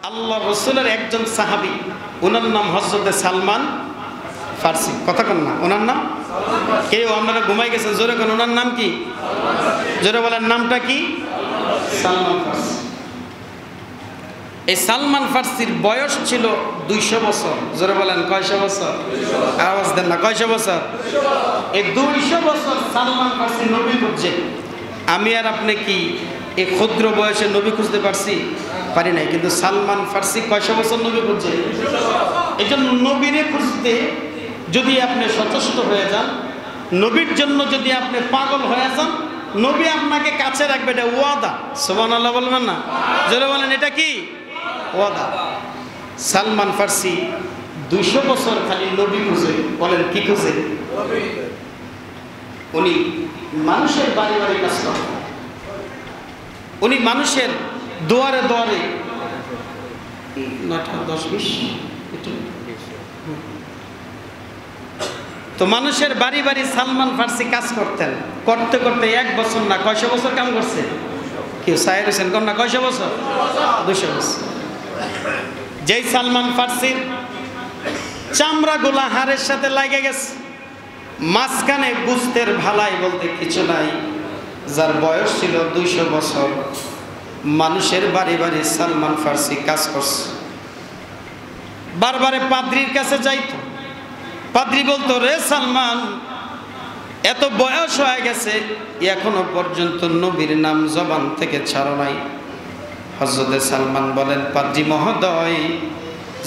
আল্লাহ রসুলের একজন সাহাবী, ওনার নাম হযরতে সালমান ফার্সি। কথা কন না, ওনার নাম কেউ আপনারা ঘুমাই গেছেন, জোরে কোন ওনার নাম কি? জোরে বলেন, নামটা কি? সালমান ফার্সি। এই সালমান ফার্সির বয়স ছিল 200 বছর। জোরে বলেন, কয়শো বছর? আওয়াজ দেন না, কয়শো বছর? এই 200 বছর সালমান ফার্সি নবী খুঁজছে। আমি আর আপনি কি এই ক্ষুদ্র বয়সে নবী খুঁজতে পারছি? পারি নাই। কিন্তু সালমান ফার্সি কয়শো বছর নবী খুঁজছে। এই জন্য নবীরে খুঁজতে যদি আপনি সচেষ্ট হয়ে যান, নবীর জন্য যদি আপনি পাগল হয়ে যান, নবী আপনাকে কাছে রাখবে। এটা ওয়াদা। সুবহানাল্লাহ বলবেন না? জোরে বলেন, এটা কি ওয়াদা? সালমান ফার্সি 200 বছর খালি নবী খুঁজে। বলেন, কি খুঁজে? উনি মানুষের বাড়ি বাড়ি কাজ করেন, উনি মানুষের দুয়ারে দুয়ারে 9টা 10 20 তো মানুষের বাড়ি বাড়ি সালমান ফার্সি কাজ করতেন। করতে করতে 1 বছর না, কয়শো বছর কাম করছে? কেউ সাহেব হোসেন কন না, কয়শো বছর? 200 বছর। যেই সালমান ফার্সির চামড়াগুলা হাড়ের সাথে লাগে গেছে, মাঝখানে গুস্তের ভালাই বলতে কিছু নাই, যার বয়স ছিল 200 বছর, মানুষের বাড়ি বাড়ি সালমান ফার্সি কাজ করছে। বারবারে পাদ্রির কাছে যাইতো। পাদ্রি বলতো, রে সালমান, এত বয়স হয়ে গেছে, এখনো পর্যন্ত নবীর নাম জবান থেকে ছাড়ো নাই। হযরতে সালমান বলেন, পাদ্রি মহোদয়,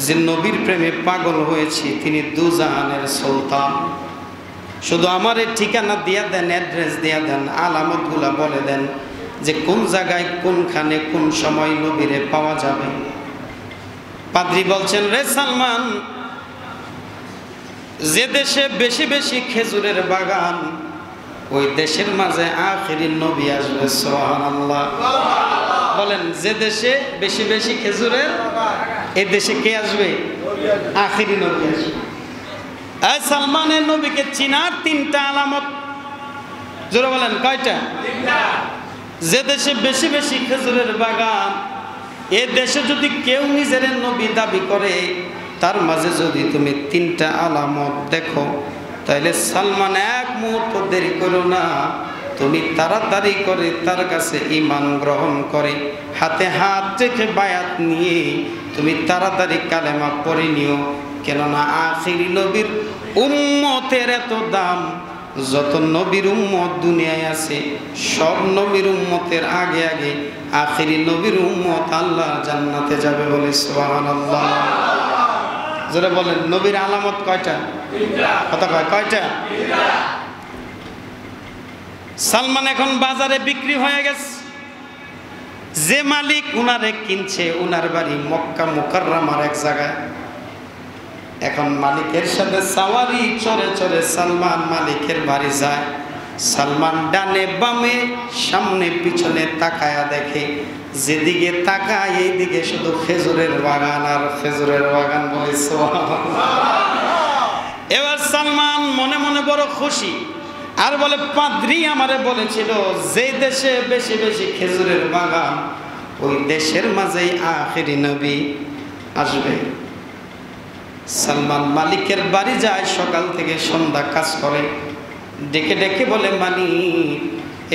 যে নবীর প্রেমে পাগল হয়েছি তিনি দুজাহানের সুলতান। শুধু আমার এই ঠিকানা দিয়া দেন, অ্যাড্রেস দিয়া দেন, আলামতগুলা বলে দেন যে কোন জায়গায় কোনখানে কোন সময় নবীরে পাওয়া যাবে। পাদ্রি বলছেন, রে সালমান, যে দেশে বেশি বেশি খেজুরের বাগান, ওই দেশের মাঝে আখিরি নবী আসবে। সুবহানাল্লাহ বলেন, যে দেশে বেশি বেশি খেজুরের, এই দেশে কে আসবে? আখিরি নবী আসবে। এই সালমানের নবীকে চিনার 3টা আলামত। জোরে বলেন, কয়টা? 3টা। যে দেশে বেশি বেশি খেজুরের বাগান, এ দেশে যদি কেউ নিজের নবী দাবি করে, তার মাঝে যদি তুমি 3টা আলামত দেখো, তাহলে সালমান এক মুহূর্ত দেরি করো না, তুমি তাড়াতাড়ি করে তার কাছে ঈমান গ্রহণ করে হাতে হাত রেখে বায়াত নিয়ে তুমি তাড়াতাড়ি কালেমা পড়ে নিও। কেননা আখিরি নবীর উম্মতের এত দাম, যত নবীর উম্মত দুনিয়ায় আছে, সব নবীর উম্মতের আগে আগে আখিরি নবীর উম্মত আল্লাহর জান্নাতে যাবে। বলে সুবহানাল্লাহ। যারা বলেন, নবীর আলামত কয়টা? 3টা। কথা কয়, কয়টা? 3টা। সালমান এখন বাজারে বিক্রি হয়ে গেছে। যে মালিক উনারে কিনছে, উনার বাড়ি মক্কা মুকাররমার এক জায়গায়। এখন মালিকের সাথে সাওয়ারি চড়ে চড়ে সালমান মালিকের বাড়ি যায়। সালমান ডানে বামে সামনে পিছনে তাকায়া দেখে, যেদিকে তাকায় এইদিকে শুধু খেজুরের বাগান আর খেজুরের বাগান। বলে সুবহানাল্লাহ। এবার সালমান মনে মনে বড় খুশি, আর বলে, পাদ্রী আমারে বলেছিল যে দেশে বেশি বেশি খেজুরের বাগান, ওই দেশের মাঝেই আখিরি নবী আসবে। সালমান মালিকের বাড়ি যায়, সকাল থেকে সন্ধ্যা কাজ করে। ডেকে ডেকে বলে, মালিক,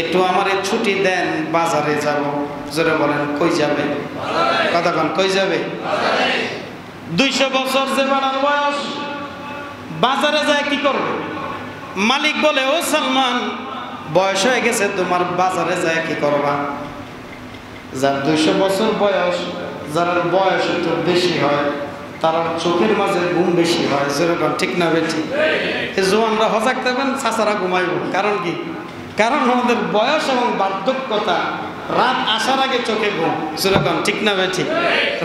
একটু আমারে ছুটি দেন, বাজারে যাব। জোরে বলেন, কই যাবে? কথা বলেন, কই যাবে? 200 বছর যে বাড়ার বয়স, বাজারে যায় কি করবে? মালিক বলে, ও সালমান, বয়স হয়ে গেছে তোমার, বাজারে যায় কি করবা? যার 200 বছর বয়স, যার বয়স একটু বেশি হয়, তার চোখের মাঝে ঘুম বেশি হয়। যেরকম ঠিক না বেঠি? এই জোয়ানরা হজাক থাকবেন, চাচারা ঘুমাইব। কারণ কি? কারণ আমাদের বয়স এবং বার্ধক্যতা, রাত আসার আগে চোখে ঘুম। যেরকম ঠিক না বেঠি?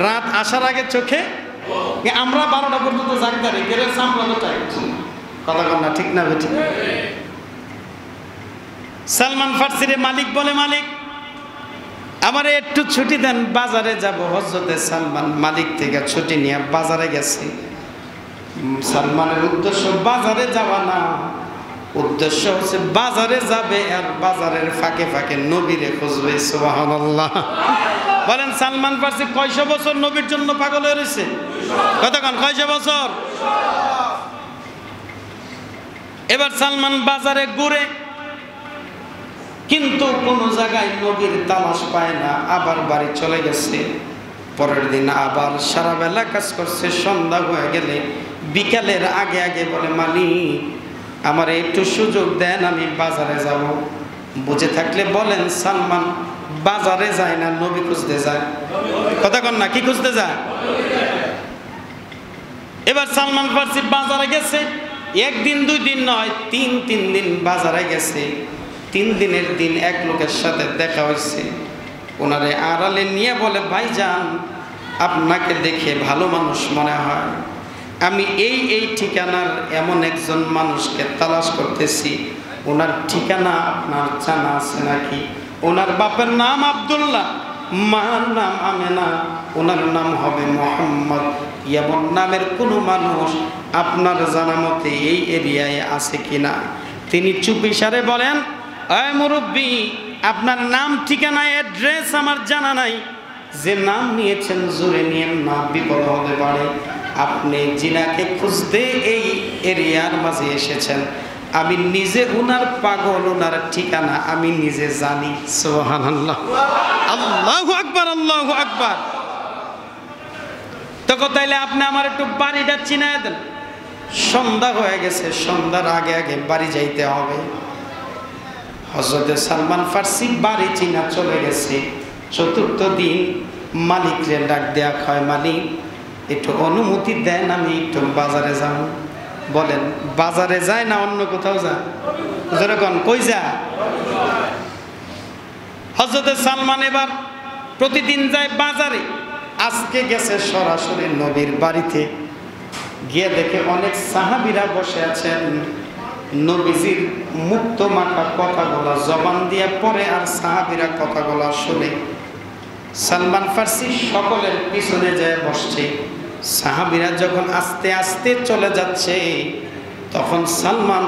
রাত আসার আগে চোখে। আমরা 12টা পর্যন্ত জাগদারি গেলে সামলানো চাই। কথা কন না, ঠিক না বেঠি? সালমান ফার্সির মালিক বলে, মালিক, আমারে একটু ছুটি দেন, বাজারে যাব। হযরতে সালমান মালিক থেকে ছুটি নিয়ে বাজারে গেছে। সালমানের উদ্দেশ্য বাজারে যাওয়া না, উদ্দেশ্য হচ্ছে বাজারে যাবে আর বাজারের ফাঁকে ফাঁকে নবীরে খুঁজবে। সুবহানাল্লাহ। বলেন সালমান ফার্সি কয়শো বছর নবীর জন্য পাগল হয়ে রয়েছে? কতক্ষণ? কয়শো বছর? এবার সালমান বাজারে ঘুরে, কিন্তু কোন জায়গায় নবীর তালাশ পায় না, আবার বাড়ি চলে গেছে। পরের দিন আবার সারা বেলা কাজ করছে, সন্ধ্যা হয়ে গেলে বিকালের আগে আগে বলে, মালিক আমার একটু সুযোগ দেন, আমি বাজারে যাব। বুঝে থাকলে বলেন সালমান বাজারে যায় না, নবী খুঁজতে যায়। কথা কন না, কি খুঁজতে যায়? এবার সালমান ফার্সি বাজারে গেছে, একদিন দুই দিন নয়, তিন দিন বাজারে গেছে। 3 দিনের দিন এক লোকের সাথে দেখা হয়েছে। ওনারে আড়ালে নিয়ে বলে, ভাইজান আপনাকে দেখে ভালো মানুষ মনে হয়, আমি এই ঠিকানার এমন একজন মানুষকে তালাশ করতেছি, ওনার ঠিকানা আপনার জানা আছে নাকি? ওনার বাপের নাম আব্দুল্লাহ, মার নাম আমেনা, ওনার নাম হবে মোহাম্মদ। এমন নামের কোনো মানুষ আপনার জানা মতে এই এরিয়ায় আছে কিনা? তিনি চুপিসারে বলেন, এই মুরব্বী, আপনার নাম ঠিকানা অ্যাড্রেস আমার জানা নাই। যে নাম নিয়েছেন জোরে নিয়েন না, বিপদ হতে পারে। আপনি জিনাকে খুঁজতে এই এরিয়ার মাঝে এসেছেন, আমি নিজে উনার পাগল, উনার ঠিকানা আমি নিজে জানি। সুবহানাল্লাহ, আল্লাহু আকবার, আল্লাহু আকবার। তো তাইলে আপনি আমার একটু বাড়িটা চিনায় দেন। সন্ধ্যা হয়ে গেছে, সন্ধ্যার আগে আগে বাড়ি যাইতে হবে। হযরতে সালমান ফার্সি বাড়ি চিনা চলে গেছে। 4র্থ দিন মালিকরে ডাক দেয়া হয়, মালিক একটু অনুমতি দেন, আমি একটু বাজারে যাব। বলেন বাজারে যায় না অন্য কোথাও যায়? যেরকম কই যা? হযরতে সালমান এবার প্রতিদিন যায় বাজারে। আজকে গেছে সরাসরি নবীর বাড়িতে, গিয়ে দেখে অনেক সাহাবীরা বসে আছেন। নবীজির মুক্ত মাখা কথাগুলো জবান দিয়ে পড়ে, আর সাহাবীরা কথাগুলো শুনে। সালমান ফার্সি সকলের পিছনে যায় বসছে। সাহাবীরা যখন আস্তে আস্তে চলে যাচ্ছে, তখন সালমান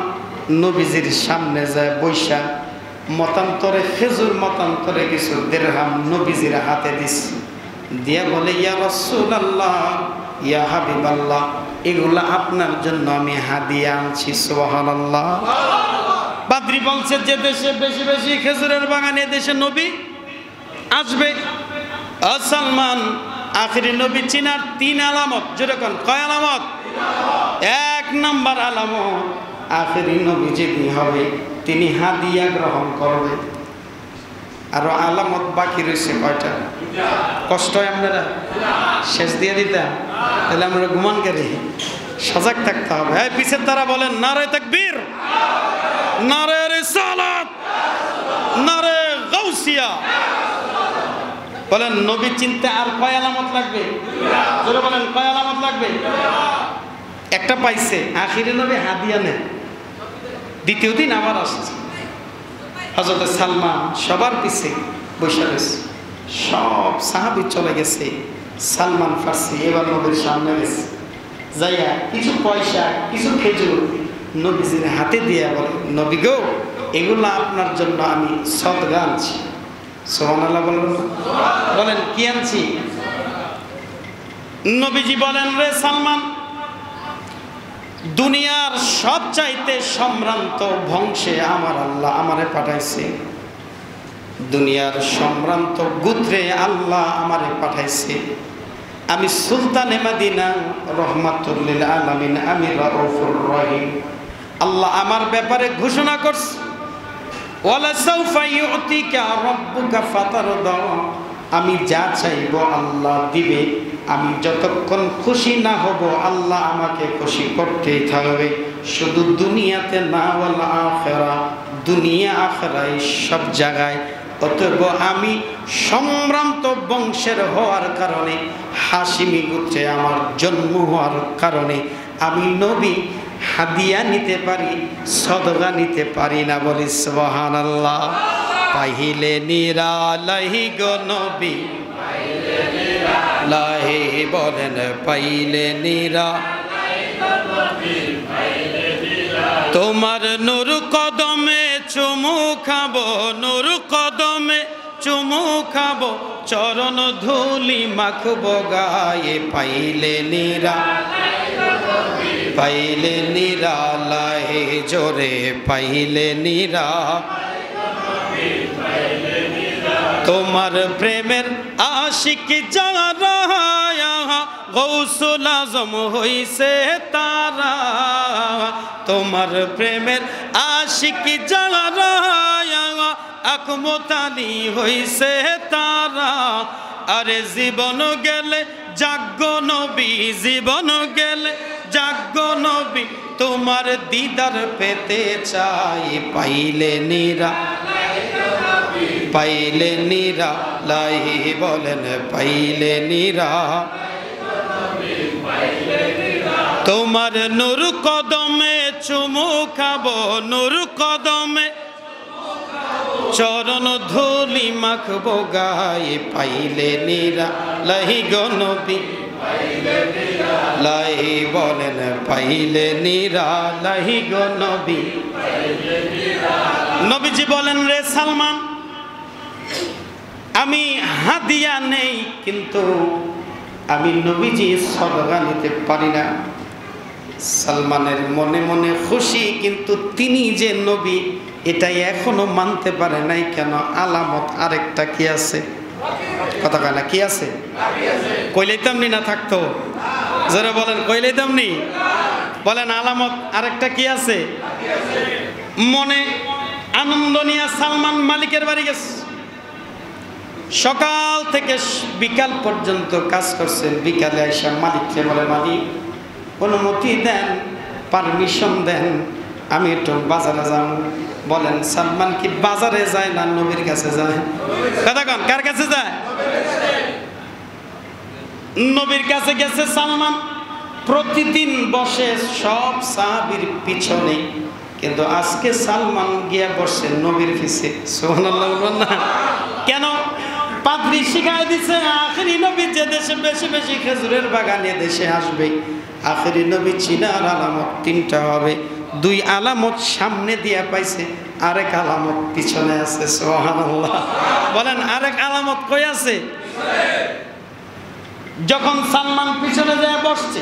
নবীজির সামনে যায় বৈশা, মতান্তরে খেজুর, মতান্তরে কিছু দিরহাম নবীজির হাতে দিচ্ছে, দিয়ে বলে, ইয়া রাসূলুল্লাহ, ইয়া হাবিবাল্লাহ, এগুলা আপনার জন্য আমি হাদিয়া আনছি। সুবহানাল্লাহ। বাদরি বলছে, যে দেশে বেশি বেশি খেজুরের বাগান, এ দেশে নবী আসবে। সালমান আখিরি নবী চিনার 3 আলামত। যেরকম কয় আলামত? 1 নাম্বার আলামত, আখিরি নবী যিনি হবে তিনি হাদিয়া গ্রহণ করবে। আরো আলামত বাকি রয়েছে কয়টা? কষ্ট হয় আপনারা শেষ দিয়ে দিতাম, তাহলে আমরা ঘুমান করে সজাগ থাকতে হবে। হ্যাঁ, পিছের তারা বলেন নারে তাকবীর, নারে রিসালাত, নারে গাউসিয়া। বলেন নবী চিনতে আর কয় আলামত লাগবে? জোরে বলেন, কয় আলামত লাগবে? একটা পাইছে, আখিরি নবী হাদিয়া নেন। দ্বিতীয় দিন আবার আসছে। হযরত সালমান সবার পিছে বসে রয়েছে, সব সাহাবী চলে গেছে। সালমান ফার্সি এবার নবীর সামনে গেছে, যাইয়া কিছু পয়সা, কিছু খেজুর নবীজির হাতে দিয়ে বলে, নবী গো, এগুলো আপনার জন্য আমি সদকা আনছি। সুবহানাল্লাহ বলুন। বলেন কি আনছি? নবীজি বলেন, রে সালমান, দুনিয়ার সবচাইতে সম্ভ্রান্ত বংশে আমার আল্লাহ আমারে পাঠাইছে। দুনিয়ার সম্ভ্রান্ত গোত্রে আল্লাহ আমারে পাঠাইছে। আমি সুলতানে মদিনা, রহমাতুল লিল আলামিন, আমি রাউফুর রহিম। আল্লাহ আমার ব্যাপারে ঘোষণা করছে, ওয়ালা সাউফা ইউতিকা রাব্বুকা ফাতারদা। আমি যা চাইব আল্লাহ দিবে। আমি যতক্ষণ খুশি না হব, আল্লাহ আমাকে খুশি করতেই থাকবে। শুধু দুনিয়াতে না, ওয়াল আখিরা, দুনিয়া আখিরায় সব জায়গায়। অতএব আমি সম্ভ্রান্ত বংশের হওয়ার কারণে, হাশিমি গোত্রে আমার জন্ম হওয়ার কারণে আমি নবী হাদিয়া নিতে পারি, সদকা নিতে পারি না। বলি সুবহানাল্লাহ। পাইলে নিরালাহি গো নবী, লাহি বলেন পাইলে নিরা, তোমার নূর কদমে চুমু খাবো, নূর কদমে চুমু খাবো চরণ ধুলি মাখবো গায়ে পাইলে নিরালায় জোরে পাইলে নিরা তোমার প্রেমের আশিক যারা গৌসুল আজম হইছে তারা তোমার প্রেমের আশিক যারা আকমতালি হইছে তারা আরে জীবন গেলে জাগ্য নবী জীবন গেলে জাগ্য নবী তোমার দিদার পেতে চাই পাইলে নিরা লাহি বলেন পাইলে নিরা তোমার নূর কদমে চুমু খাবো নূর কদমে চরণ ধুলি মাখবো গায়ে পাইলে নিরা লাহি গো নবী লাহি বলেন পাইলে নিরা লাহি গো নবী নবীজি বলেন রে সালমান আমি হাদিয়া নেই কিন্তু আমি নবীজি সদকা নিতে পারি না সালমানের মনে মনে খুশি কিন্তু তিনি যে নবী এটাই এখনো মানতে পারে নাই কেন আলামত আরেকটা কি আছে কথা কয় না কি আছে কইলেইতাম নি না থাকতো যারা বলেন কইলেইতাম নি বলেন আলামত আরেকটা কি আছে মনে আনন্দ নিয়ে সালমান মালিকের বাড়ি গেছে সকাল থেকে বিকাল পর্যন্ত কাজ করছেন বিকালে আইসা মালিককে বলে মালিক অনুমতি দেন পারমিশন দেন আমি একটু বাজারে যাব বলেন সালমান কি বাজারে যায় না নবীর কাছে যায় কথা কন কার কাছে যায় নবীর কাছে গেছে সালমান প্রতিদিন বসে সব সাহাবীর পিছনে কিন্তু আজকে সালমান গিয়া বসে নবীর পিছে সুবহানাল্লাহ বলুন না কেন পাদ্রী শিখাই দিছে আখেরি নবী যে দেশে বেশি বেশি খেজুরের বাগানে দেশে আসবে আখেরি নবী চিনার আলামত তিনটা হবে দুই আলামত সামনে দিয়া পাইছে আরেক আলামত পিছনে আছে সুবহানাল্লাহ বলেন আরেক আলামত কই আছে যখন সালমান পিছনে যায় বসছে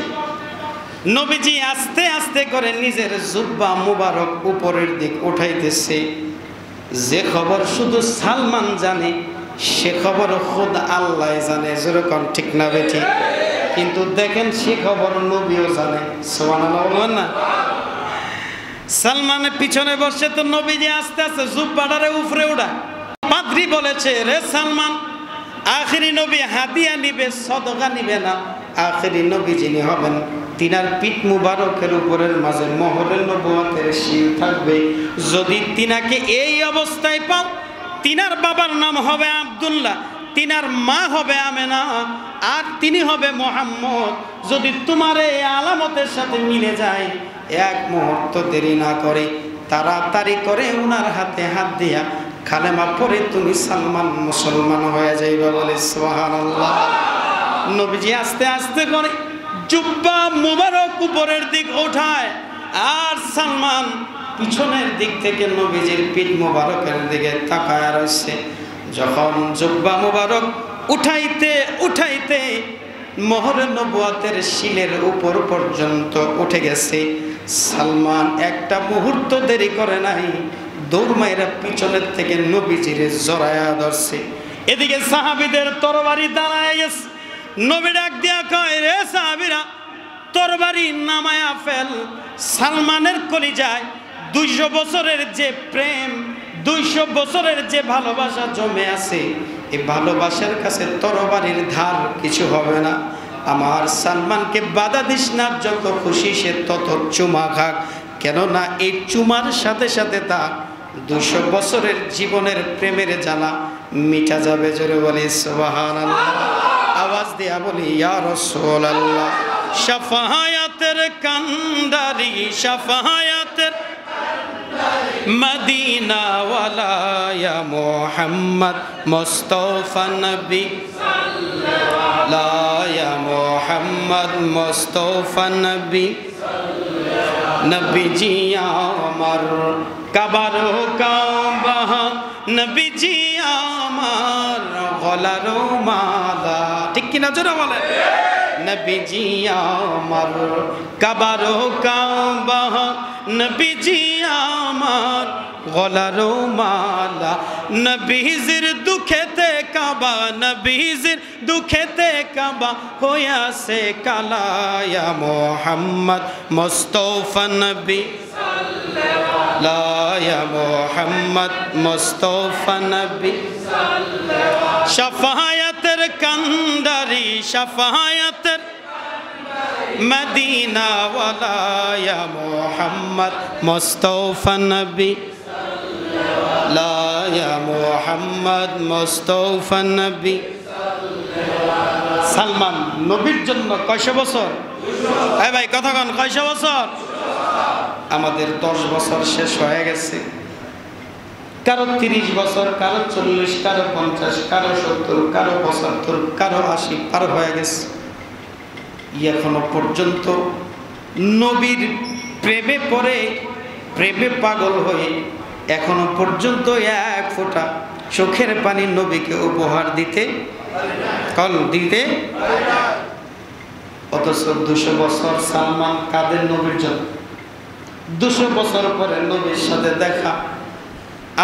নবীজি আস্তে আস্তে করে নিজের জুব্বা মুবারক উপরের দিক উঠাইতেছে যে খবর শুধু সালমান জানে সে খবর খুদ আল্লাহ জানে যেরকম ঠিক না বেঠি কিন্তু দেখেন সে খবর নবীও জানে সুবহানাল্লাহ বলবেন না সালমানের পিছনে বসে তো নবীজি আস্তে আস্তে জুব্বাটারে উপরে উঠা পাদ্রী বলেছে রে সালমান আখেরি নবী হাদিয়া নিবে সদকা নিবে না আখেরি নবী যিনি হবেন তিনার পিঠ মুবারকের উপরের মাঝে মোহরের নবুয়তের শিল থাকবে যদি তিনাকে এই অবস্থায় পাও তিনার বাবার নাম হবে আব্দুল্লাহ তিনার মা হবে আমেনা আর তিনি হবে মুহাম্মদ যদি তোমার এই আলামতের সাথে মিলে যায় এক মুহূর্ত দেরি না করে তাড়াতাড়ি করে উনার হাতে হাত দিয়া কালেমা পড়ে তুমি সালমান মুসলমান হয়ে যাইবা বলে সুবহানাল্লাহ নবীজি আস্তে আস্তে করে জুব্বা মুবারক উপরের দিক ওঠায় আর সালমান পিছনের দিক থেকে নবীজির পিঠ মুবারকের দিকে তাকায় রয়েছে যখন জুব্বা মুবারক উঠাইতে উঠাইতে মোহরের নবুয়তের শিলের উপর পর্যন্ত উঠে গেছে সালমান একটা মুহূর্ত দেরি করে নাই দৌড় মাইরা পিছনের থেকে নবীজির জড়ায়া ধরছে এদিকে সাহাবীদের তরবারি দাঁড়ায় গেছে নবী ডাক দিয়া কয় রে সাহাবীরা তরবারি নামায়া ফেল সালমানের কলিজায় 200 বছরের যে প্রেম 200 বছরের যে ভালোবাসা জমে আছে এই ভালোবাসার কাছে তরবারির ধার কিছু হবে না আমার সালমানকে বাধা দিস না যত খুশি সে তত চুমা খাক কেননা এই চুমার সাথে সাথে তা 200 বছরের জীবনের প্রেমের জ্বালা মিটা যাবে জোরে বলি সুবহানাল্লাহ আওয়াজ দিয়া বলি ইয়া রাসূলুল্লাহ শাফায়াতের কান্ডারি শাফায়াতের মদিনা ওয়ালা ইয়া মুহাম্মদ মুস্তাফা নবী সাল্লাল্লাহু ইয়া মুহাম্মদ মুস্তাফা নবী নবীজি আমার কাবার কাবা নবীজি আমার গলারও মালা। ঠিক কিনা জোরে বলেন। নবীজি আমার কাবারও কাবা, নবীজি আমার গলারও মালা, নবীজির দুঃখেতে কাবা, নবীজির দুঃখেতে কাবা হইয়াছে কালা। ইয়া মুহাম্মদ মুস্তাফা নবী ইয়া মুহাম্মদ মুস্তাফা নবী, শাফায়াতের কান্ডারি, শাফায়াতের মদিনা ওয়ালা। ইয়া মুহাম্মদ মুস্তাফা নবী ইয়া মুহাম্মদ মুস্তাফা নবী। সালমান নবীর জন্য কয়শো বছর? এই ভাই কথা কন, কয়শো বছর? আমাদের 10 বছর শেষ হয়ে গেছে। কারো 30 বছর, কারো 40, কারো 50, কারো 70, কারো 75, কারো 80 পার হয়ে গেছে। এখনো পর্যন্ত নবীর প্রেমে পড়ে, প্রেমে পাগল হয়ে এখনো পর্যন্ত এক ফোঁটা চোখের পানি নবীকে উপহার দিতে অথচ 200 বছর সালমান কাদের নবীর জন্য। 200 বছর পরে নবীর সাথে দেখা,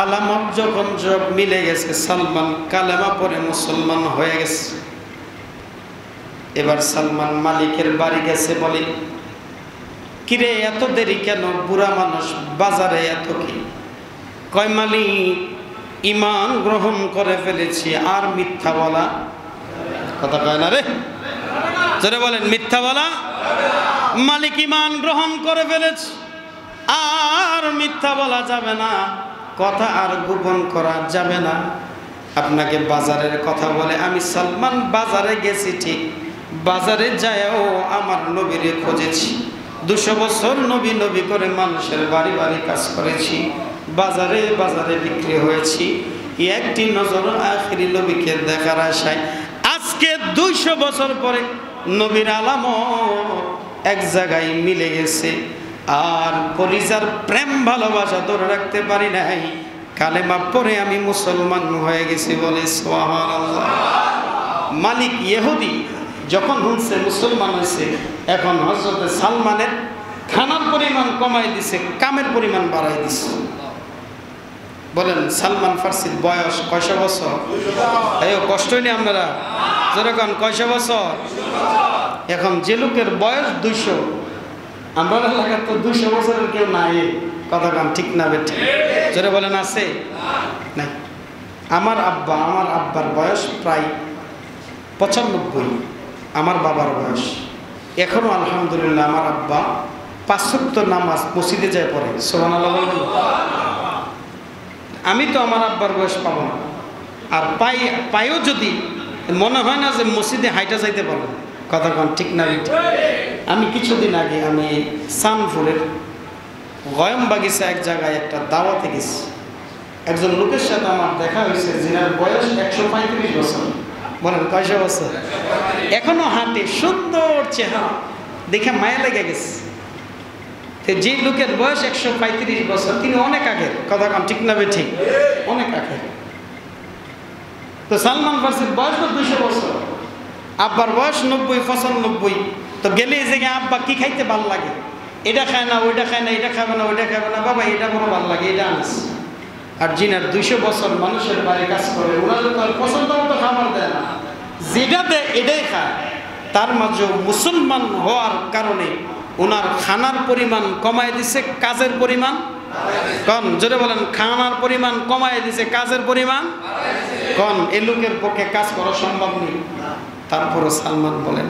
আলামত যখন সব মিলে গেছে, সালমান কালেমা পরে মুসলমান হয়ে গেছে। এবার সালমান মালিকের বাড়ি গেছে, বলে কিরে এত দেরি কেন, বুড়া মানুষ, বাজারে এত কি? কয় মালিক ঈমান গ্রহণ করে ফেলেছি, আর মিথ্যা বলা কথা কয় না রে, যারা বলেন মিথ্যা বলা। মালিক ঈমান গ্রহণ করে ফেলেছে, আর মিথ্যা বলা যাবে না, কথা আর গোপন করা যাবে না। আপনাকে বাজারের কথা বলে, আমি সালমান বাজারে গেছি ঠিক, বাজারে যায়ও আমার নবীরে খুঁজেছি। 200 বছর নবী নবী করে মানুষের বাড়ি বাড়ি কাজ করেছি, বাজারে বাজারে বিক্রি হয়েছি। একটি নজর আখিরি নবীকে দেখার আশায় আজকে 200 বছর পরে নবীর আলামত এক জায়গায় মিলে গেছে। আর কলিজার প্রেম ভালোবাসা ধরে রাখতে পারি নাই, কালেমা পরে আমি মুসলমান হয়ে গেছি, বলে সুবহানাল্লাহ। মালিক ইহুদি যখন শুনছে মুসলমান হয়েছে, এখন হযরত সালমানের খানার পরিমাণ কমাই দিছে, কামের পরিমাণ বাড়াই দিছে। বলেন সালমান ফার্সির বয়স কয়শো বছর? এই কষ্ট নেই আপনারা যেরকম কয়শো বছর? এখন যে লোকের বয়স 200, আমরা এলাকার তো 200 বছরের কেউ নাই, কথা কাম ঠিক না বেঠিক? জোরে বলেন আছে নাই? আমার আব্বার বয়স প্রায় 95, আমার বাবার বয়স। এখনো আলহামদুলিল্লাহ আমার আব্বা 5 ওয়াক্ত নামাজ মসজিদে যায় পড়ে, সুবহানাল্লাহ বলবেন। আমি তো আমার আব্বার বয়স পাবো না, আর পাইও যদি মনে হয় না যে মসজিদে হাইটা যাইতে পারবো, কথা কন ঠিক না? আমি কিছুদিন আগে আমি সানপুরের গয়ম বাগিচা এক জায়গায় একটা দাওয়াতে গেছি। একজন লোকের সাথে আমার দেখা হয়েছে, যিনার বয়স 135 বছর। বলেন কয়শো বছর? এখনো হাঁটে, সুন্দর চেহারা, দেখে মায়া লেগে গেছে। যে লোকের বয়স 135 বছর, তিনি অনেক আগের, কথা কন ঠিক না? ঠিক, অনেক আগের। তো সালমান ফার্সির বয়স তো 200 বছর, আব্বার বয়স 90-95। তো গেলে এই জায়গায় আব্বা কি খাইতে ভালো লাগে, এটা খায় না, ওইটা খায় না, এটা খাবে না, ওইটা খাবে না, বাবা এটা বড় ভালো লাগে, এটা আনিস। আর যিনার 200 বছর মানুষের বাড়ি কাজ করে, ওনারা তো আর পছন্দ মতো খাবার দেয় না, যেটা দেয় এটাই খায়। তার মাঝেও মুসলমান হওয়ার কারণে ওনার খানার পরিমাণ কমায় দিছে, কাজের পরিমাণ কম। জোরে বলেন, খানার পরিমাণ কমায় দিছে, কাজের পরিমাণ কম। এ লোকের পক্ষে কাজ করা সম্ভব নেই। তারপরও সালমান বলেন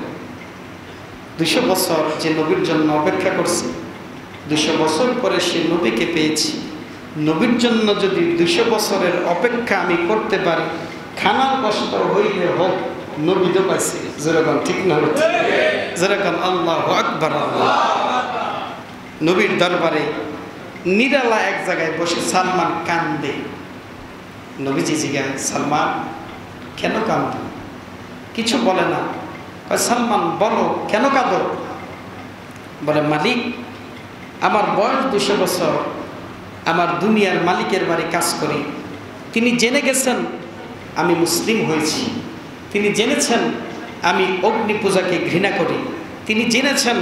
200 বছর যে নবীর জন্য অপেক্ষা করছি, 200 বছর পরে সে নবীকে পেয়েছি। নবীর জন্য যদি 200 বছরের অপেক্ষা আমি করতে পারি, খানার কষ্ট হইলে হোক, নবী তো পাইছি। যেরকম ঠিক না? যেরকম আল্লাহু আকবার। আল্লাহ নবীর দরবারে নিরালা এক জায়গায় বসে সালমান কান্দে। নবীজি জিজ্ঞাসা, সালমান কেন কাঁদ? কিছু বলে না। সালমান বলো কেন কাঁদো? বলে মালিক আমার বয়স 200 বছর, আমার দুনিয়ার মালিকের বাড়ি কাজ করি। তিনি জেনে গেছেন আমি মুসলিম হয়েছি, তিনি জেনেছেন আমি অগ্নি পূজাকে ঘৃণা করি, তিনি জেনেছেন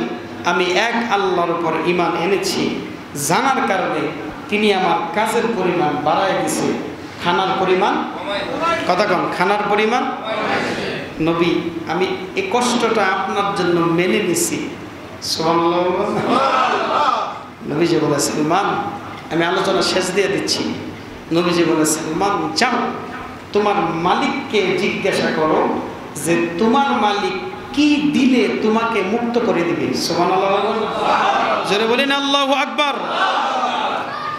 আমি এক আল্লাহর উপর ঈমান এনেছি। জানার কারণে তিনি আমার কাজের পরিমাণ বাড়ায় দিয়েছে, খানার পরিমাণ কথা কম, খানার পরিমাণ। নবী আমি এই কষ্টটা আপনার জন্য মেনে নিছি। সুবহানাল্লাহ। নবীজি বলে সালমান, আমি আলোচনা শেষ দিয়ে দিচ্ছি। নবীজি বলে সালমান যাও তোমার মালিককে জিজ্ঞাসা করো যে তোমার মালিক কি দিলে তোমাকে মুক্ত করে দিবে। সুবহানাল্লাহ। জোরে বলেন আল্লাহু আকবার।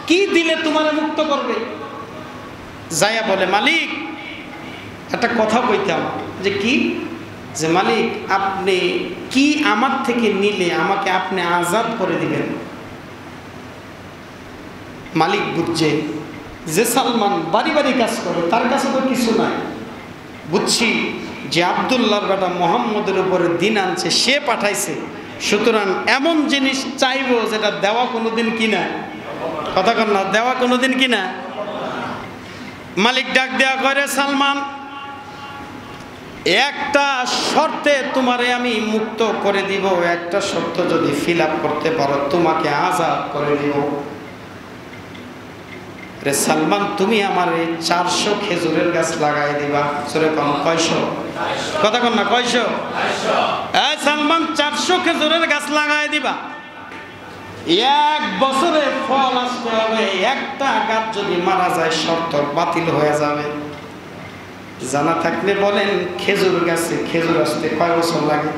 কি দিলে তোমারে মুক্ত করবে? যায়া বলে মালিক একটা কথা কইতাম, যে কি? যে মালিক আপনি কি আমার থেকে নিলে আমাকে আপনি আজাদ করে দিবেন। মালিক বুঝছে যে সালমান বাড়ি বাড়ি কাজ করে, তার কাছে তো কিছু নাই, বুঝছি যে আব্দুল্লাহর বেটা মোহাম্মদের উপরে দিন আনছে, সে পাঠাইছে, সুতরাং এমন জিনিস চাইবো যেটা দেওয়া কোনোদিন কিনা কথা কন না, দেওয়া কোনোদিন কিনা। মালিক ডাক দেয়া করে সালমান একটা শর্তে তোমারে আমি মুক্ত করে দিব, একটা শর্ত যদি ফিল আপ করতে পারো তোমাকে আজাদ করে দিব। রে সালমান তুমি আমার 400 খেজুরের গাছ লাগাই দিবা। সরে কম কয়শো কথা কন না, কয়শো? সালমান 400 খেজুরের গাছ লাগাই দিবা, 1 বছরে ফল আসতে হবে, একটা গাছ যদি মারা যায় শর্ত বাতিল হয়ে যাবে। জানা থাকলে বলেন খেজুর গাছে খেজুর আসতে কয় বছর লাগে?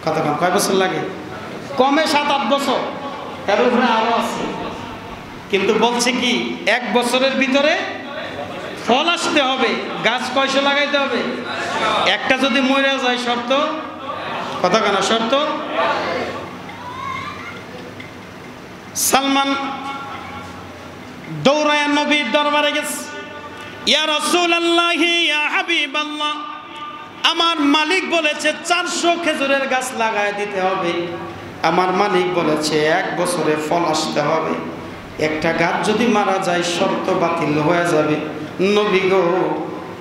কথা কম, কয় বছর লাগে? কমে 7-8 বছর, এর উপরে আরো আছে। কিন্তু বলছে কি 1 বছরের ভিতরে ফল আসতে হবে, গাছ কয়শো লাগাইতে হবে? একটা যদি মরে যায় শর্ত কথা কেন, শর্ত। সালমান দৌড়ায় নবীর দরবারে গেছে, ইয়া রাসূলুল্লাহ ইয়া হাবিবাল্লাহ, আমার মালিক বলেছে 400 খেজুরের গাছ লাগায় দিতে হবে, আমার মালিক বলেছে 1 বছরে ফল আসতে হবে, একটা গাছ যদি মারা যায় শর্ত বাতিল হয়ে যাবে। নবী গো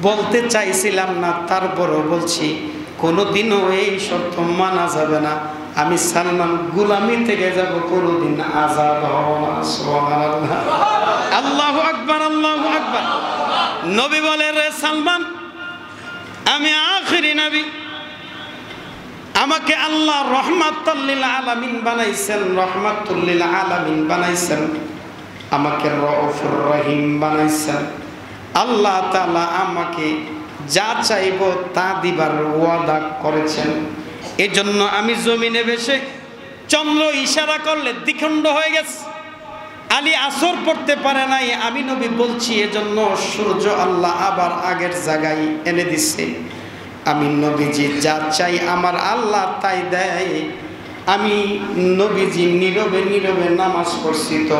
বলতে চাইছিলাম না, তারপরও বলছি কোনোদিনও এই শর্ত মানা যাবে না, আমি সালমান গোলামি থেকে যাব, কোনোদিন আজাদ হব না। সুবহানাল্লাহ, আল্লাহু আকবার, আল্লাহু আকবার। নবী বলে রে সালমান আমি আখিরি নবী, আমাকে আল্লাহ রহমাতুল লিল আলামিন বানাইছেন, রহমাতুল লিল আলামিন বানাইছেন, আমাকে রউফুর রহিম বানাইছেন। আল্লাহ তাআলা আমাকে যা চাইব তা দিবার ওয়াদা করেছেন। এজন্য আমি জমিনে বসে চন্দ্র ইশারা করলে দ্বিখণ্ড হয়ে গেছে, আলী আসর পড়তে পারে নাই, আমি নবী বলছি এজন্য সূর্য আল্লাহ আবার আগের জায়গায় এনে দিচ্ছে। আমি নবীজি যা চাই আমার আল্লাহ তাই দেয়। আমি নবীজি নীরবে নীরবে নামাজ পড়ছি, তো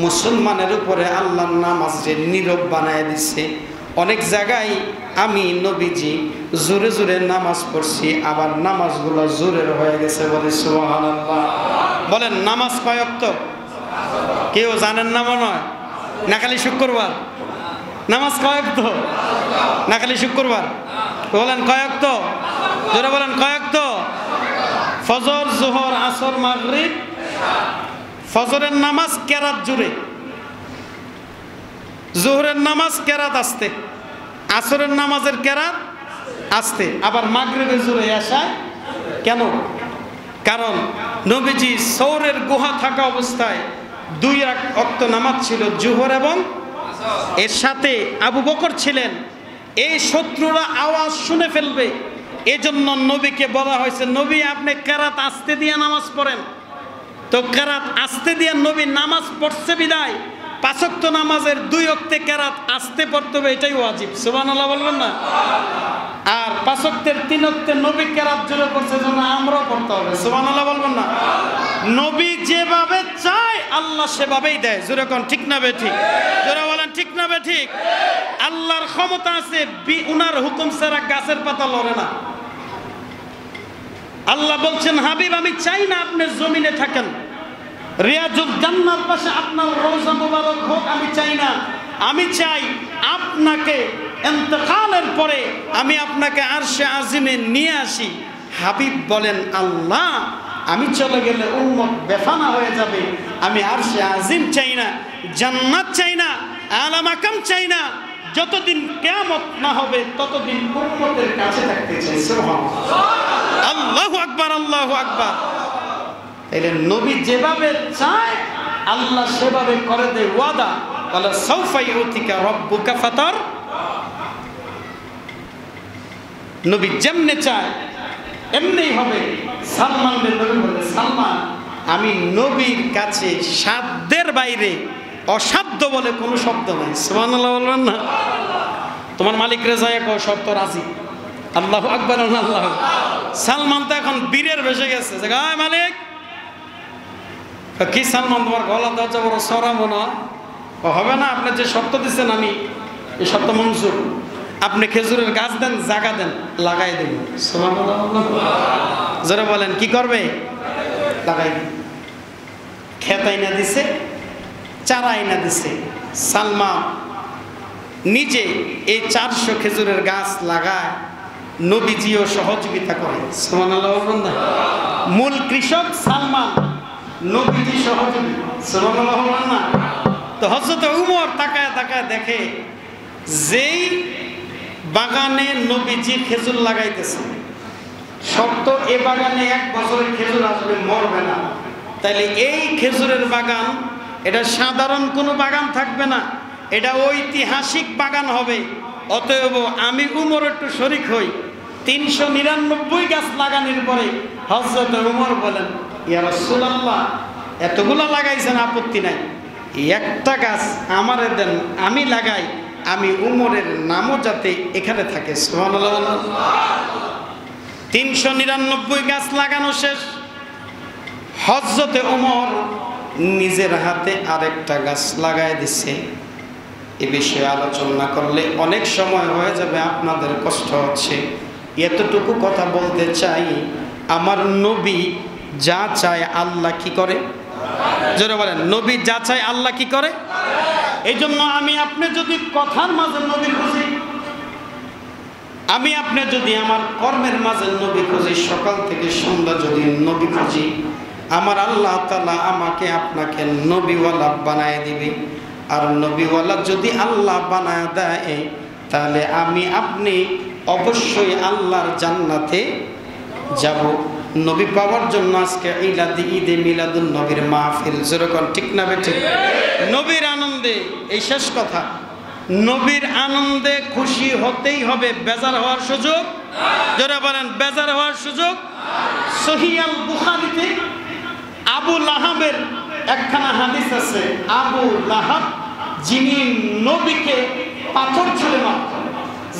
মুসলমানের উপরে আল্লাহর নামাজে নীরব বানায় দিছে। অনেক জায়গায় আমি নবীজি জোরে জোরে নামাজ পড়ছি, আবার নামাজগুলো জোরের হয়ে গেছে। বলে সুবহানাল্লাহ। বলেন নামাজ কয় ওয়াক্ত? কেউ জানেন না মনে হয়? না খালি শুক্রবার? নামাজ কয় ওয়াক্ত? না খালি শুক্রবার? বলেন কয় ওয়াক্ত? জোরে বলেন কয় ওয়াক্ত? ফজর, যোহর, আসর, মাগরিব। ফজরের নামাজ কেরাত জুড়ে, যোহরের নামাজ কেরাত আস্তে, আসরের নামাজের কেরাত আস্তে, আবার মাগরিবের জুড়ে আসায়। কেন? কারণ নবীজি সৌরের গুহা থাকা অবস্থায় 2 ওয়াক্ত নামাজ ছিল, জোহর এবং এর সাথে আবু বকর ছিলেন। এই শত্রুরা আওয়াজ শুনে ফেলবে, এজন্য নবীকে বলা হয়েছে নবী আপনি কেরাত আস্তে দিয়ে নামাজ পড়েন। তো কেরাত আস্তে দিয়ে নবী নামাজ পড়ছে বিদায় 5 ওয়াক্ত নামাজের 2 ওয়াক্তে কেরাত আস্তে পড়তে হবে, এটাই ওয়াজিব। সুবহানাল্লাহ বলবেন না? আর 5 ওয়াক্তের 3 ওয়াক্তে নবী কেরাত জোরে পড়ছে, জন্য আমরাও পড়তে হবে। সুবহানাল্লাহ বলবেন না? নবী যেভাবে চায় আল্লাহ সেভাবেই দেয়। জোরে কোন ঠিক না বে ঠিক? জোরে বলেন ঠিক না বে ঠিক? আল্লাহর ক্ষমতা আছে, উনার হুকুম ছাড়া গাছের পাতা লড়ে না। আল্লাহ বলছেন হাবিব আমি চাই না আপনি জমিনে থাকেন, রিয়াজুল জান্নার পাশে আপনার রওজা মোবারক হোক, আমি চাই না। আমি চাই আপনাকে ইন্তেকালের পরে আমি আপনাকে আরশে আজিমে নিয়ে আসি। হাবিব বলেন, আল্লাহ, আমি চলে গেলে উম্মত বেফানা হয়ে যাবে। আমি আরশে আজিম চাই না, জান্নাত চাই না, আলা মাকাম চাই না। যতদিন কিয়ামত না হবে ততদিন উম্মতের কাছে থাকতে চাই। সুবহানাল্লাহ, আল্লাহু আকবার, আল্লাহু আকবার। তাইলে নবী যেভাবে চায় আল্লাহ সেভাবে করে দেয় ওয়াদা। ওয়ালা সাউফা ইউতিকা রাব্বুকা ফাতার। নবী যেমনে চায় এমনিই হবে। সালমান বিন নবী বলে, সালমান, আমি নবীর কাছে সাধ্যের বাইরে অসাধ্য বলে কোনো শব্দ নাই। সুবহানাল্লাহ বলবেন না? তোমার মালিক রেজায় কো শর্ত রাজি। আল্লাহু আকবার, আল্লাহ। সালমান তো এখন বীরের বেশে গেছে যে, গায় মালিক কি সালমান, তোমার গলা দরজা বড় সরাবো না? হবে না, আপনি যে শর্ত দিচ্ছেন আমি এই শর্ত মঞ্জুর। আপনি খেজুরের গাছ দেন, জায়গা দেন, লাগাই দেব। যারা বলেন কি করবে? লাগাই দেব। খেত আইনা দিছে, চারা আইনা দিছে। সালমান নিজে এই 400 খেজুরের গাছ লাগায়, নবীজিও সহযোগিতা করে। সুবহানাল্লাহ বলবেন না? মূল কৃষক সালমান, নবীজি সহযোগী। সুবহানাল্লাহ বলবেন না? তো হযরত উমর তাকায় তাকায় দেখে যেই বাগানে নবীজি খেজুর লাগাইতেছে, শর্ত এ বাগানে 1 বছরের খেজুর আসবে, মরবে না। তাইলে এই খেজুরের বাগান এটা সাধারণ কোনো বাগান থাকবে না, এটা ঐতিহাসিক বাগান হবে। অতএব আমি উমর একটু শরিক হই। 399 গাছ লাগানোর পরে হযরত উমর বলেন, ইয়া রাসূলুল্লাহ, এতগুলো লাগাইছেন, আপত্তি নাই, একটা গাছ আমারে দেন, আমি লাগাই, আমি উমরের নামও যাতে এখানে থাকে। সুবহানাল্লাহ। 399 গাছ লাগানো শেষ। হযরতে উমর নিজের হাতে আরেকটা গাছ লাগাই দিছে। এ বিষয়ে আলোচনা করলে অনেক সময় হয়ে যাবে, আপনাদের কষ্ট হচ্ছে। এতটুকু কথা বলতে চাই, আমার নবী যা চায় আল্লাহ কি করে? জোরে বলেন, নবী যা চায় আল্লাহ কি করে? এই জন্য আমি আপনি যদি কথার মাঝে নবী খুঁজি, আমি আপনি যদি আমার কর্মের মাঝে নবী খুঁজি, সকাল থেকে সন্ধ্যা যদি নবী খুঁজি, আমার আল্লাহ তাআলা আমাকে আপনাকে নবীওয়ালা বানায় দিবে। আর নবীওয়ালা যদি আল্লাহ বানায় দেয়, তাহলে আমি আপনি অবশ্যই আল্লাহর জান্নাতে যাব। নবী পাওয়ার জন্য আজকে ঈদে মিলাদুন নবীর মাহফিল। যেরকম ঠিক না বেঠিক? নবীর আনন্দে, এই শেষ কথা, নবীর আনন্দে খুশি হতেই হবে। বেজার হওয়ার সুযোগ, যারা বলেন বেজার হওয়ার সুযোগ। সহিহ আল বুখারীতে আবু লাহাবের একখানা হাদিস আছে। আবু লাহাব যিনি নবীকে পাথর ছুঁড়ে মারত,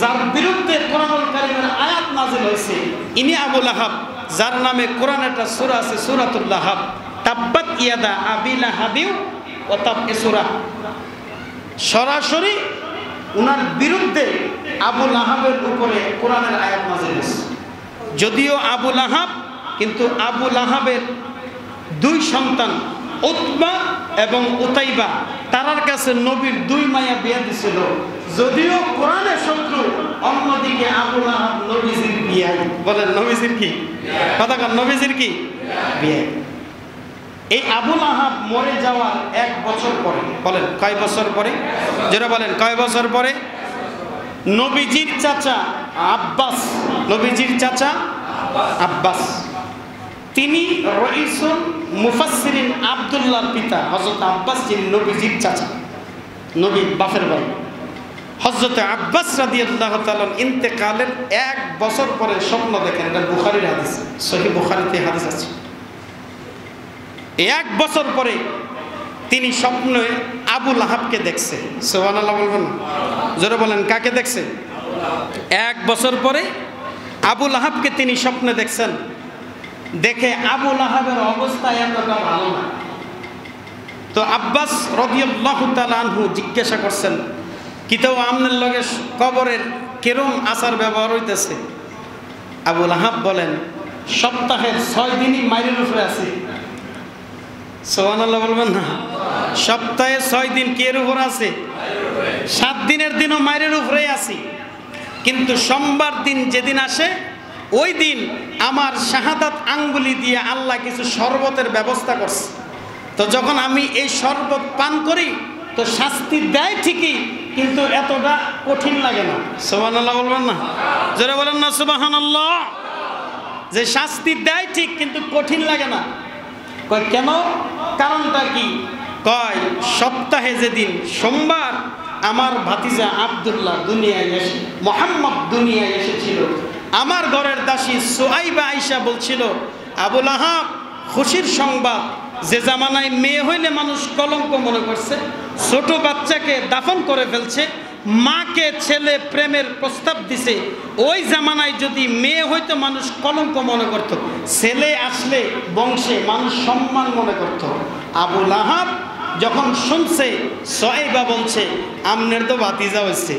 যার বিরুদ্ধে কোরআনুল কারীমের আয়াত নাযিল হয়েছে, ইনি আবু লাহাব, যার নামে কোরআন একটা সূরা আছে, সূরাতুল লাহাব। তাব্বাত ইয়াদা আবি লাহাবিউ ওয়া তাব, এ সূরা সরাসরি উনার বিরুদ্ধে আবু লাহাবের উপরে কোরআনের আয়াত নাযিল হয়েছে। যদিও আবু লাহাব, কিন্তু আবু লাহাবের 2 সন্তান উতবা এবং উতাইবা, তারার কাছে নবীর 2 মায়া বিয়ে দিছিল। যদিও কোরআনের শত্রু, অন্যদিকে আবু লাহাব নবীজির বিয়ে। বলেন নবীজির কি কথা? নবীজির কি বিয়ে? এই আবু লাহাব মরে যাওয়ার 1 বছর পরে, বলেন কয় বছর পরে? যারা বলেন কয় বছর পরে? নবীজির চাচা আব্বাস, নবীজির চাচা আব্বাস, তিনি রাইসুল মুফাসসিরিন আব্দুল্লাহর পিতা হযরত আব্বাস, যিনি নবীজির চাচা, নবীর বাপের ভাই। হযরত আব্বাস রাদিয়াল্লাহু তাআলা ইন্তেকালের 1 বছর পরে স্বপ্ন দেখেন। এটা বুখারীর হাদিস, সহিহ বুখারীতে হাদিস আছে। 1 বছর পরে তিনি স্বপ্নে আবু লাহাবকে দেখছে। সুবহানাল্লাহ বলবেন? জোরে বলেন, কাকে দেখছে? 1 বছর পরে আবু লাহাবকে তিনি স্বপ্নে দেখছেন। দেখে আবু লাহাবের অবস্থা এতটা ভালো না। তো আব্বাস রাদিয়াল্লাহু তাআলা আনহু জিজ্ঞাসা করছেন, কিতাও আমনের লগে কবরের কেরম আচার ব্যবহার হইতেছে? আবু লাহাব বলেন, সপ্তাহের 6 দিনই মাইরের উপরে আছি। সুবহানাল্লাহ বলবেন না? সপ্তাহে 6 দিন কে এর উপর আছে? 7 দিনের দিনও মাইরের উপরে আছি। কিন্তু সোমবার দিন যেদিন আসে ওই দিন আমার শাহাদাত আঙ্গুলি দিয়ে আল্লাহ কিছু শরবতের ব্যবস্থা করছে। তো যখন আমি এই শরবত পান করি তো শাস্তি দেয় ঠিকই, কিন্তু এতটা কঠিন লাগে না। সুবহানাল্লাহ বলবেন না? জোরে বলেন না সুবহানাল্লাহ। যে শাস্তি দেয় ঠিক, কিন্তু কঠিন লাগে না। কয় কেন? কারণটা কি? কয় সপ্তাহে যেদিন সোমবার আমার ভাতিজা আব্দুল্লাহ দুনিয়ায় এসে, মোহাম্মদ দুনিয়ায় এসেছিল, আমার ঘরের দাসী সুআইবা আয়েশা বলছিল, আবুল আহাব খুশির সংবাদ, যে জামানায় মেয়ে হইলে মানুষ কলঙ্ক মনে করছে, ছোট বাচ্চাকে দাফন করে ফেলছে, মাকে ছেলে প্রেমের প্রস্তাব দিছে, ওই জামানায় যদি মেয়ে হইতো মানুষ কলঙ্ক মনে করত, ছেলে আসলে বংশে মানুষ সম্মান মনে করত। আবুল আহাব যখন শুনছে সুআইবা বলছে আমনের তো ভাতিজা হয়েছে,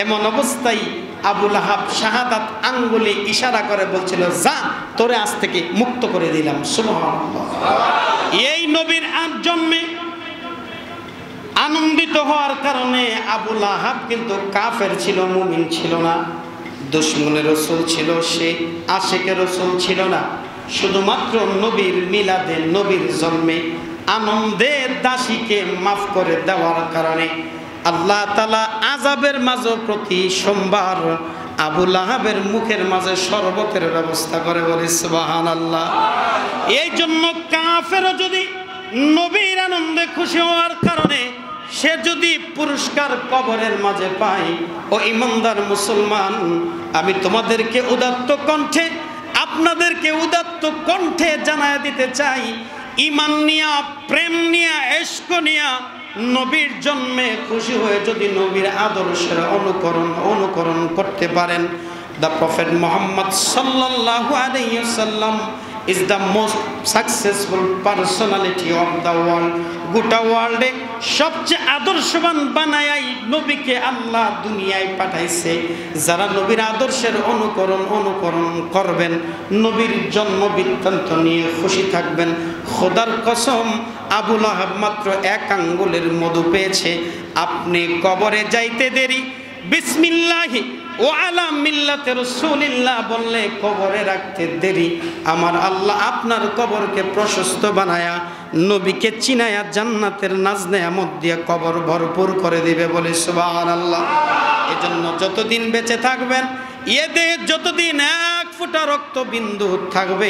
এমন অবস্থায় আবুল আহাব শাহাদাত আঙ্গুলে ইশারা করে বলছিল, যা তোরে আজ থেকে মুক্ত করে দিলাম। সুবহানাল্লাহ। এই নবীর জন্মে আনন্দিত হওয়ার কারণে আবুল আহাব কিন্তু কাফের ছিল, মুমিন ছিল না, দুশমনের রাসূল ছিল, সে আশিকের রাসূল ছিল না। শুধুমাত্র নবীর মিলাদে, নবীর জন্মে আনন্দে দাসীকে মাফ করে দেওয়ার কারণে আল্লাহ তাআলা আযাবের মাঝে প্রতি সোমবার আবুল আহাবের মুখের মাঝে শরবতের ব্যবস্থা করে। বলি সুবহানাল্লাহ। এই জন্য কাফেরও যদি নবীর আনন্দে খুশি হওয়ার কারণে সে যদি পুরস্কার কবরের মাঝে পায়, ও ইমানদার মুসলমান, আমি তোমাদেরকে উদাত্ত কণ্ঠে, আপনাদেরকে উদাত্ত কণ্ঠে জানায় দিতে চাই, ইমান নিয়া, প্রেম নিয়া, ইশক নিয়া নবীর জন্মে খুশি হয়ে যদি নবীর আদর্শের অনুকরণ করতে পারেন, দ্য প্রফেট মুহাম্মদ সাল্লাল্লাহু আলাইহি ওয়াসাল্লাম is the most successful personality of the world. গোটা ওয়ার্ল্ডে সবচেয়ে আদর্শবান বানায়াই নবীকে আল্লাহ দুনিয়ায় পাঠাইছে। যারা নবীর আদর্শের অনুকরণ করবেন, নবীর জন্ম বৃত্তান্ত নিয়ে খুশি থাকবেন, খোদার কসম আবুল আহাব মাত্র এক আঙ্গুলের মধু পেয়েছে। আপনি কবরে যাইতে দেরি বিসমিল্লাহি ও আলা মিল্লাতে রাসূলিল্লাহ বললে কবরে রাখতে দেরি, আমার আল্লাহ আপনার কবরকে প্রশস্ত বানায়া, নবীকে চিনায়া জান্নাতের নাজ নেয়ামত দিয়ে কবর ভরপুর করে দিবে। বলে সুবহানাল্লাহ। এজন্য যতদিন বেঁচে থাকবেন, এতে যতদিন এক ফোঁটা রক্তবিন্দু থাকবে,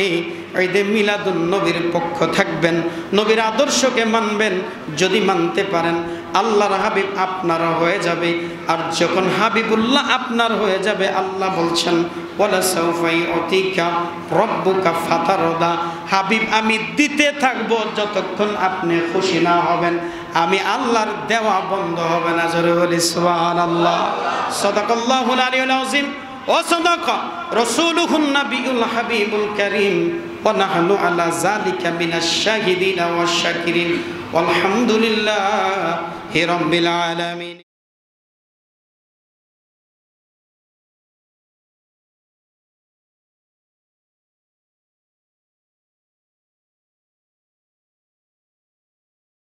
ঈদে মিলাদুন নবীর পক্ষ থাকবেন, নবীর আদর্শকে মানবেন। যদি মানতে পারেন আল্লাহর হাবিব আপনার হয়ে যাবে। আর যখন হাবিবুল্লাহ আপনার হয়ে যাবে, আল্লাহ বলছেন ওয়ালা সাউফা ইউতিকা রাব্বুকা ফাতারদা, হাবিব আমি দিতে থাকবো যতক্ষণ আপনি খুশি না হবেন, আমি আল্লাহর দেওয়া বন্ধ হবে না। জোরে বলি সুবহানাল্লাহ। সাদাকাল্লাহুল আলিয়্যুল আযীম ও সাদাকা রাসূলুহুন নাবিয়ুল হাবিবুল কারীম ওয়া নাহনু আলা যালিকা মিনাশ শাহিদিন ওয়াশ শাকিরিন ওয়ালহামদুলিল্লাহি রাব্বিল আলামিন।